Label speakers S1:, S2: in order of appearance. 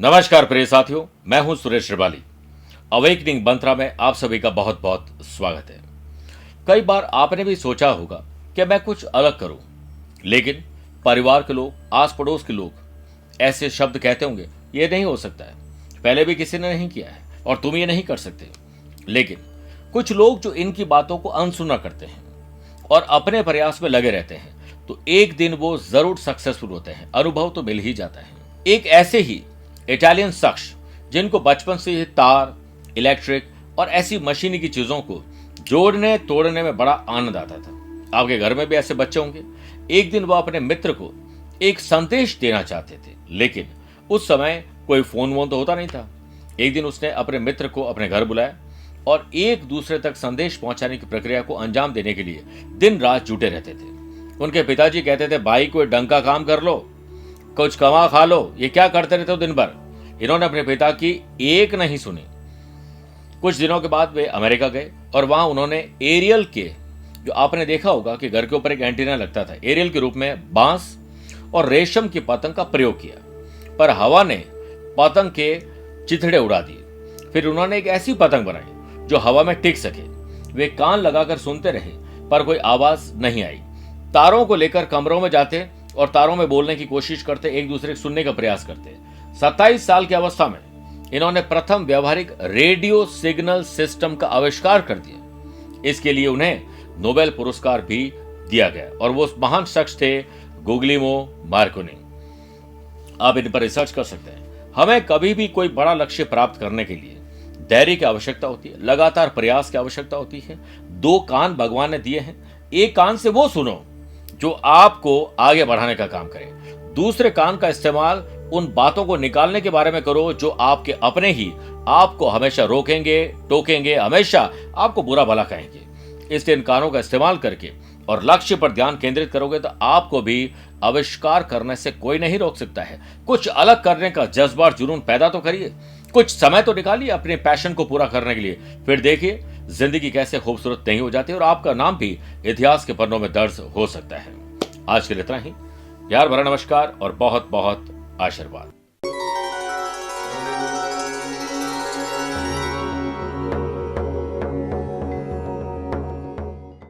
S1: नमस्कार प्रिय साथियों, मैं हूं सुरेश श्रिवाली। अवेकनिंग मंत्रा में आप सभी का बहुत बहुत स्वागत है। कई बार आपने भी सोचा होगा कि मैं कुछ अलग करूं, लेकिन परिवार के लोग, आस पड़ोस के लोग ऐसे शब्द कहते होंगे, ये नहीं हो सकता है, पहले भी किसी ने नहीं किया है और तुम ये नहीं कर सकते। लेकिन कुछ लोग जो इनकी बातों को अनसुना करते हैं और अपने प्रयास में लगे रहते हैं, तो एक दिन वो जरूर सक्सेसफुल होते हैं। अनुभव तो मिल ही जाता है। एक ऐसे ही इटालियन शख्स जिनको बचपन से ही तार, इलेक्ट्रिक और ऐसी मशीनी की चीजों को जोड़ने तोड़ने में बड़ा आनंद आता था। आपके घर में भी ऐसे बच्चे होंगे। एक दिन वह अपने मित्र को एक संदेश देना चाहते थे, लेकिन उस समय कोई फोन वोन तो होता नहीं था। एक दिन उसने अपने मित्र को अपने घर बुलाया और एक दूसरे तक संदेश पहुंचाने की प्रक्रिया को अंजाम देने के लिए दिन रात जुटे रहते थे। उनके पिताजी कहते थे, भाई कोई ढंग का काम कर लो, कुछ कमा खा लो, ये क्या करते रहते हो दिन भर। इन्होंने अपने पिता की एक नहीं सुनी। कुछ दिनों के बाद वे अमेरिका गए और वहां उन्होंने एरियल के, जो आपने देखा होगा कि घर के ऊपर एक एंटीना लगता था, एरियल के रूप में बांस और रेशम की पतंग का प्रयोग किया, पर हवा ने पतंग के चिथड़े उड़ा दिए। फिर उन्होंने एक ऐसी पतंग बनाई जो हवा में टिक सके। वे कान लगाकर सुनते रहे, पर कोई आवाज नहीं आई। तारों को लेकर कमरों में जाते और तारों में बोलने की कोशिश करते, एक दूसरे को सुनने का प्रयास करते। 27 साल की अवस्था में इन्होंने प्रथम व्यवहारिक रेडियो सिग्नल सिस्टम का आविष्कार कर दिया। इसके लिए उन्हें नोबेल पुरस्कार भी दिया गया और वो महान शख्स थे गुग्लियमो मार्कोनी। आप इन पर रिसर्च कर सकते हैं। हमें कभी भी कोई बड़ा लक्ष्य प्राप्त करने के लिए धैर्य की आवश्यकता होती है, लगातार प्रयास की आवश्यकता होती है। 2 कान भगवान ने दिए हैं। एक कान से वो सुनो जो आपको आगे बढ़ाने का काम करे, दूसरे कान का इस्तेमाल उन बातों को निकालने के बारे में करो जो आपके अपने ही आपको हमेशा रोकेंगे, टोकेंगे, हमेशा आपको बुरा भला कहेंगे। इसलिए इन कानों का इस्तेमाल करके और लक्ष्य पर ध्यान केंद्रित करोगे तो आपको भी आविष्कार करने से कोई नहीं रोक सकता है। कुछ अलग करने का जज्बा और जुनून पैदा तो करिए, कुछ समय तो निकालिए अपने पैशन को पूरा करने के लिए। फिर देखिए जिंदगी कैसे खूबसूरत नहीं हो जाती और आपका नाम भी इतिहास के पन्नों में दर्ज हो सकता है। आज के लिए इतना ही। प्यार भरा नमस्कार और बहुत बहुत आशीर्वाद।